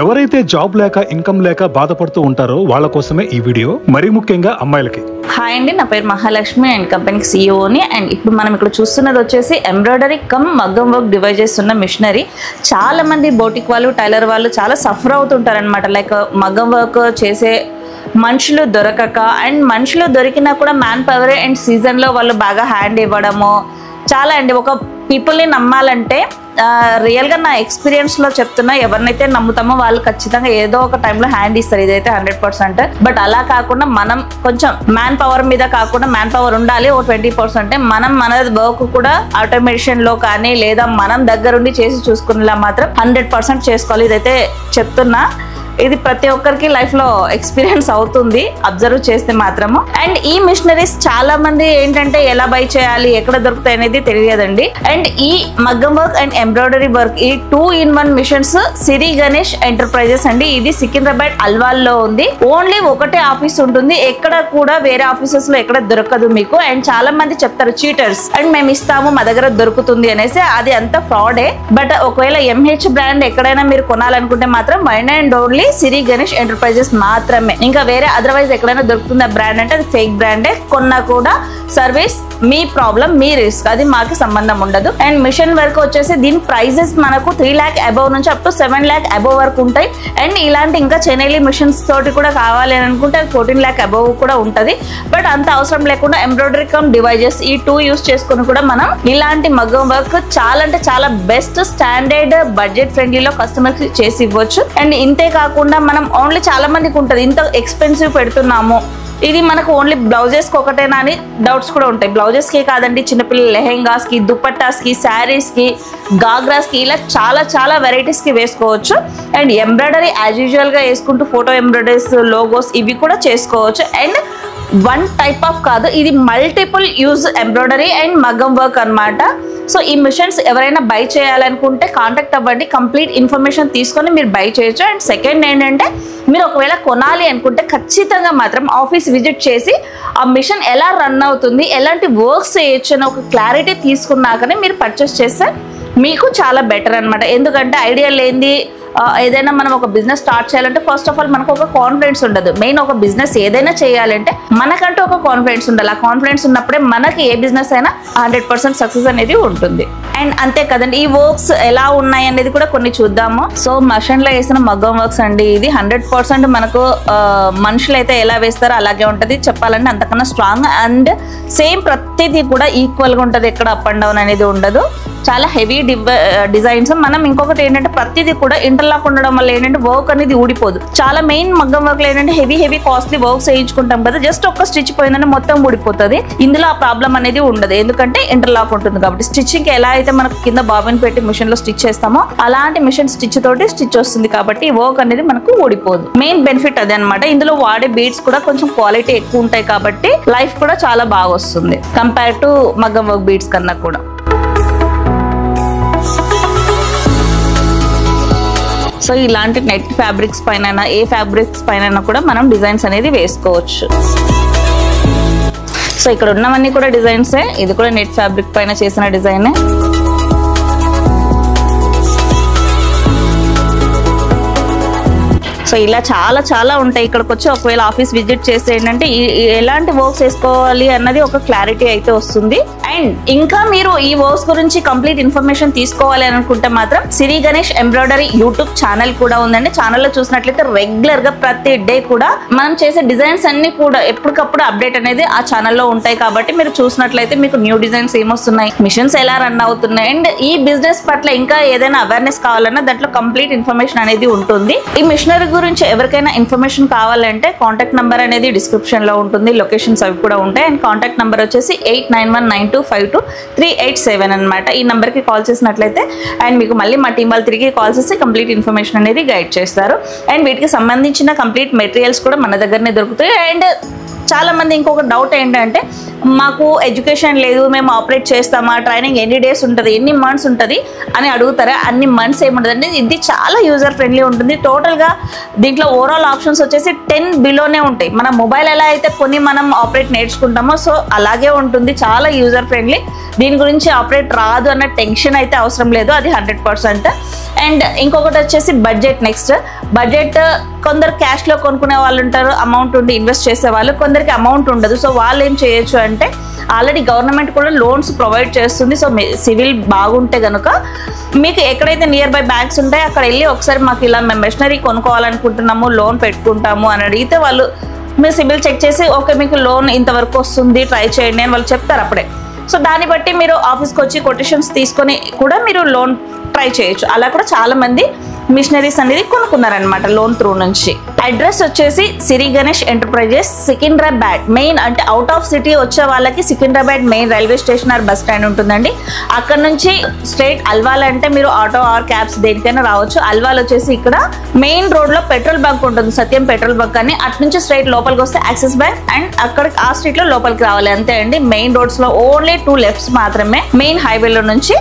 ఎవరైతే జాబ్ లేక ఇన్కమ్ లేక బాధపడుతూ ఉంటారో వాళ్ళ కోసమే ఈ వీడియో, మరీ ముఖ్యంగా అమ్మాయిలకి. హాయ్ అండి, నా పేరు మహాలక్ష్మి అండ్ కంపెనీకి సీఈఓని. అండ్ ఇప్పుడు మనం ఇక్కడ చూస్తున్నది వచ్చేసి ఎంబ్రాయిడరీ కమ్ మగ్గం వర్క్ డివైస్ చేస్తున్న మిషనరీ. చాలా మంది బోటిక్ వాళ్ళు, టైలర్ వాళ్ళు చాలా సఫర్ అవుతుంటారు అనమాట. లైక్ మగ్గం వర్క్ చేసే మనుషులు దొరకక, అండ్ మనుషులు దొరికినా కూడా మ్యాన్ పవర్ అండ్ సీజన్లో వాళ్ళు బాగా హ్యాండ్ ఇవ్వడము చాలా అండి. ఒక పీపుల్ని నమ్మాలంటే రియల్గా నా ఎక్స్పీరియన్స్లో చెప్తున్నా, ఎవరినైతే నమ్ముతామో వాళ్ళు ఖచ్చితంగా ఏదో ఒక టైంలో హ్యాండ్ ఇస్తారు, ఇదైతే 100%. బట్ అలా కాకుండా మనం కొంచెం మ్యాన్ పవర్ మీద కాకుండా, మ్యాన్ పవర్ ఉండాలి ఓ 20%, మనం మన వర్క్ కూడా ఆటోమేషన్లో కానీ లేదా మనం దగ్గరుండి చేసి చూసుకునేలా మాత్రం 100% చేసుకోవాలి. ఇదైతే చెప్తున్నా, ఇది ప్రతి ఒక్కరికి లైఫ్లో ఎక్స్పీరియన్స్ అవుతుంది అబ్జర్వ్ చేస్తే మాత్రము. అండ్ ఈ మిషనరీస్ చాలా మంది ఏంటంటే ఎలా బై చేయాలి, ఎక్కడ దొరుకుతాయి అనేది తెలియదండి. అండ్ ఈ మగ్గం వర్క్ అండ్ ఎంబ్రాయిడరీ వర్క్, ఈ 2-in-1 మిషన్స్ సిరి గణేష్ ఎంటర్ప్రైజెస్ అండి. ఇది సికింద్రాబాద్ అల్వాల్లో ఉంది. ఓన్లీ ఒకటే ఆఫీస్ ఉంటుంది, ఎక్కడ కూడా వేరే ఆఫీసెస్ లో ఎక్కడ దొరకదు మీకు. అండ్ చాలా మంది చెప్తారు చీటర్స్, అండ్ మేము ఇస్తాము మా దగ్గర దొరుకుతుంది అనేసి, అది అంత ఫ్రాడే. బట్ ఒకవేళ MH బ్రాండ్ ఎక్కడైనా మీరు కొనాలనుకుంటే మాత్రం one and only Siri Ganesh enterprises మాత్రమే. ఇంకా వేరే అదర్వైజ్ ఎక్కడైనా దొరుకుతుంది బ్రాండ్ అంటే అది ఫేక్ బ్రాండే. కొన్నా కూడా సర్వీస్ మీ ప్రాబ్లం, మీ రిస్క్, అది మాకు సంబంధం ఉండదు. అండ్ మిషన్ వర్క్ వచ్చేసి దీని ప్రైజెస్ మనకు 3 lakh అబౌవ్ నుంచి అప్ టు 7 lakh అబౌవ్ వరకు ఉంటాయి. అండ్ ఇలాంటి ఇంకా చెన్నైలీ మిషన్స్ తోటి కూడా కావాలి అని అనుకుంటే 14 lakh అబౌవ్ కూడా ఉంటుంది. బట్ అంత అవసరం లేకుండా ఎంబ్రాయిడరీ కమ్ డివైజెస్ ఈ 2 యూస్ చేసుకుని కూడా మనం ఇలాంటి మగ్గం వర్క్ చాలా అంటే చాలా బెస్ట్ స్టాండర్డ్ బడ్జెట్ ఫ్రెండ్లీలో కస్టమర్స్ చేసి ఇవ్వచ్చు. అండ్ ఇంతే కాకుండా మనం ఓన్లీ చాలా మందికి ఉంటుంది ఇంత ఎక్స్పెన్సివ్ పెడుతున్నాము, ఇది మనకు ఓన్లీ బ్లౌజెస్ కి ఒకటేనా అని డౌట్స్ కూడా ఉంటాయి. బ్లౌజెస్ కి కాదండి, చిన్నపిల్లల లెహెంగాస్ కి, దుపట్టాస్ కి, శారీస్ కి, గాగ్రాస్ కి, ఇలా చాలా వెరైటీస్ కి వేసుకోవచ్చు. అండ్ ఎంబ్రాయిడరీ యాజ్ యూజువల్ గా వేసుకుంటూ ఫోటో ఎంబ్రాయిడరీస్, లోగోస్ ఇవి కూడా చేసుకోవచ్చు. అండ్ వన్ టైప్ ఆఫ్ కాదు, ఇది మల్టిపుల్ యూజ్ ఎంబ్రాయిడరీ అండ్ మగ్గం వర్క్ అనమాట. సో ఈ మిషన్స్ ఎవరైనా బై చేయాలనుకుంటే కాంటాక్ట్ అవ్వండి, కంప్లీట్ ఇన్ఫర్మేషన్ తీసుకొని మీరు బై చేయొచ్చు. అండ్ సెకండ్ ఏంటంటే, మీరు ఒకవేళ కొనాలి అనుకుంటే ఖచ్చితంగా మాత్రం ఆఫీస్ విజిట్ చేసి ఆ మిషన్ ఎలా రన్ అవుతుంది, ఎలాంటి వర్క్స్ చేయొచ్చు అని ఒక క్లారిటీ తీసుకున్నాకనే మీరు పర్చేస్ చేస్తే మీకు చాలా బెటర్ అనమాట. ఎందుకంటే ఐడియా లేనిది ఏదైనా మనం ఒక బిజినెస్ స్టార్ట్ చేయాలంటే ఫస్ట్ ఆఫ్ ఆల్ మనకు ఒక కాన్ఫిడెన్స్ ఉండదు. మెయిన్ ఒక బిజినెస్ ఏదైనా చేయాలంటే మనకంటూ ఒక కాన్ఫిడెన్స్ ఉండాలి. ఆ కాన్ఫిడెన్స్ ఉన్నప్పుడే మనకి ఏ బిజినెస్ అయినా 100% సక్సెస్ అనేది ఉంటుంది. అండ్ అంతే కదండి, ఈ వర్క్స్ ఎలా ఉన్నాయి అనేది కూడా కొన్ని చూద్దాము. సో మషన్లో వేసిన మగ్గం వర్క్స్ అండి, ఇది 100% మనకు మనుషులు అయితే ఎలా వేస్తారో అలాగే ఉంటుంది. చెప్పాలంటే అంతకన్నా స్ట్రాంగ్ అండ్ సేమ్ ప్రతిదీ కూడా ఈక్వల్గా ఉంటుంది, ఎక్కడ అప్ అండ్ డౌన్ అనేది ఉండదు. చాలా హెవీ డిజైన్స్. మనం ఇంకొకటి ఏంటంటే ప్రతిదీ కూడా ఇంటర్లాక్ ఉండడం వల్ల ఏంటంటే వర్క్ అనేది ఊడిపోదు. చాలా మెయిన్ మగ్గం వర్క్ ఏంటంటే హెవీ కాస్ట్లీ వర్క్స్ వేయించుకుంటాం కదా, జస్ట్ ఒక్క స్టిచ్ పోయిందంటే మొత్తం ఊడిపోతుంది. ఇందులో ఆ ప్రాబ్లం అనేది ఉండదు, ఎందుకంటే ఇంటర్లాక్ ఉంటుంది కాబట్టి. స్టిచ్చింగ్ ఎలా అయితే మనకు కింద బాబిన్ పెట్టి మిషన్ లో స్టిచ్ చేస్తామో అలాంటి మిషన్ స్టిచ్ తోటి స్టిచ్ వస్తుంది కాబట్టి వర్క్ అనేది మనకు ఊడిపోదు. మెయిన్ బెనిఫిట్ అదే అనమాట. ఇందులో వాడే బీడ్స్ కూడా కొంచెం క్వాలిటీ ఎక్కువ ఉంటాయి కాబట్టి లైఫ్ కూడా చాలా బాగా వస్తుంది కంపేర్ టు మగ్గం వర్క్ బీడ్స్ కన్నా కూడా. సో ఇలాంటి నెట్ ఫ్యాబ్రిక్స్ పైన, ఏ ఫ్యాబ్రిక్స్ పైన కూడా మనం డిజైన్స్ అనేది వేసుకోవచ్చు. సో ఇక్కడ ఉన్నవన్నీ కూడా డిజైన్సే, ఇది కూడా నెట్ ఫ్యాబ్రిక్ పైన చేసిన డిజైనే. సో ఇలా చాలా ఉంటాయి. ఇక్కడికి వచ్చి ఒకవేళ ఆఫీస్ విజిట్ చేస్తే ఏంటంటే ఎలాంటి వర్క్స్ వేసుకోవాలి అన్నది ఒక క్లారిటీ అయితే వస్తుంది. అండ్ ఇంకా మీరు ఈ వర్క్స్ గురించి కంప్లీట్ ఇన్ఫర్మేషన్ తీసుకోవాలి అనుకుంటే మాత్రం సిరి గణేష్ ఎంబ్రాయిడరీ యూట్యూబ్ ఛానల్ కూడా ఉందండి. ఛానల్లో చూసినట్లయితే రెగ్యులర్ గా ప్రతి డే కూడా మనం చేసే డిజైన్స్ అన్ని కూడా ఎప్పటికప్పుడు అప్డేట్ అనేది ఆ ఛానల్లో ఉంటాయి కాబట్టి మీరు చూసినట్లయితే మీకు న్యూ డిజైన్స్ ఏమొస్తున్నాయి, మిషన్స్ ఎలా రన్ అవుతున్నాయి, అండ్ ఈ బిజినెస్ పట్ల ఇంకా ఏదైనా అవేర్నెస్ కావాలన్నా దాంట్లో కంప్లీట్ ఇన్ఫర్మేషన్ అనేది ఉంటుంది. ఈ మిషనరీ గురించి ఎవరికైనా ఇన్ఫర్మేషన్ కావాలంటే కాంటాక్ట్ నెంబర్ అనేది డిస్క్రిప్షన్ లో ఉంటుంది, లొకేషన్స్ అవి కూడా ఉంటాయి. అండ్ కాంటాక్ట్ నెంబర్ వచ్చేసి 8919252387 అనమాట. ఈ నెంబర్ కి కాల్ చేసినట్లయితే అండ్ మీకు మళ్ళీ మా టీం వాళ్ళు తిరిగి కాల్ చేసి కంప్లీట్ ఇన్ఫర్మేషన్ అనేది గైడ్ చేస్తారు. అండ్ వీటికి సంబంధించిన కంప్లీట్ మెటీరియల్స్ కూడా మన దగ్గరనే దొరుకుతాయి. అండ్ చాలా మంది ఇంకొక డౌట్ ఏంటంటే, మాకు ఎడ్యుకేషన్ లేదు, మేము ఆపరేట్ చేస్తామా, ట్రైనింగ్ ఎన్ని డేస్ ఉంటుంది, ఎన్ని మంత్స్ ఉంటుంది అని అడుగుతారా? అన్ని మంత్స్ ఏముంటుందండి, ఇది చాలా యూజర్ ఫ్రెండ్లీ ఉంటుంది. టోటల్గా దీంట్లో ఓవరాల్ ఆప్షన్స్ వచ్చేసి 10 బిలోనే ఉంటాయి. మన మొబైల్ ఎలా అయితే కొన్ని మనం ఆపరేట్ నేర్చుకుంటామో సో అలాగే ఉంటుంది, చాలా యూజర్ ఫ్రెండ్లీ. దీని గురించి ఆపరేట్ రాదు అన్న టెన్షన్ అయితే అవసరం లేదు, అది 100%. అండ్ ఇంకొకటి వచ్చేసి బడ్జెట్. నెక్స్ట్ బడ్జెట్, కొందరు క్యాష్లో కొనుక్కునే వాళ్ళు ఉంటారు, అమౌంట్ ఉండి ఇన్వెస్ట్ చేసే వాళ్ళు, కొందరికి అమౌంట్ ఉండదు. సో వాళ్ళు ఏం చేయొచ్చు అంటే ఆల్రెడీ గవర్నమెంట్ కూడా లోన్స్ ప్రొవైడ్ చేస్తుంది. సో సివిల్ బాగుంటే కనుక మీకు ఎక్కడైతే నియర్ బై బ్యాంక్స్ ఉంటాయో అక్కడ వెళ్ళి ఒకసారి మాకు ఇలా మేము మెషినరీ కొనుక్కోవాలనుకుంటున్నాము, లోన్ పెట్టుకుంటాము అని అడిగితే వాళ్ళు మీ సిబిల్ చెక్ చేసి ఓకే మీకు లోన్ ఇంతవరకు వస్తుంది ట్రై చేయండి అని వాళ్ళు చెప్తారు అప్పుడే. సో దాన్ని బట్టి మీరు ఆఫీస్కి వచ్చి కొటేషన్స్ తీసుకొని కూడా మీరు లోన్ ట్రై చేయొచ్చు. అలా కూడా చాలా మంది మిషనరీస్ అనేది కొనుక్కున్నారనమాట లోన్ త్రూ నుంచి. అడ్రస్ వచ్చేసి సిరి గణేష్ ఎంటర్ప్రైజెస్, సికింద్రాబాద్ మెయిన్. అంటే అవుట్ ఆఫ్ సిటీ వచ్చే వాళ్ళకి Secunderabad main railway station or bus stand ఉంటుందండి. అక్కడ నుంచి స్ట్రైట్ అల్వాల్ అంటే మీరు ఆటో ఆర్ క్యాబ్స్ దేనికైనా రావచ్చు. అల్వాల్ వచ్చేసి ఇక్కడ మెయిన్ రోడ్ లో పెట్రోల్ బంక్ ఉంటుంది, సత్యం పెట్రోల్ బంక్ అని. అటు నుంచి స్ట్రైట్ లోపలికి వస్తే యాక్సిస్ బ్యాంక్ అండ్ అక్కడ ఆ స్ట్రీట్ లో లోపలికి రావాలి అంతే అండి. మెయిన్ రోడ్స్ లో ఓన్లీ 2 లెఫ్ట్స్ మాత్రమే మెయిన్ హైవేలో నుంచి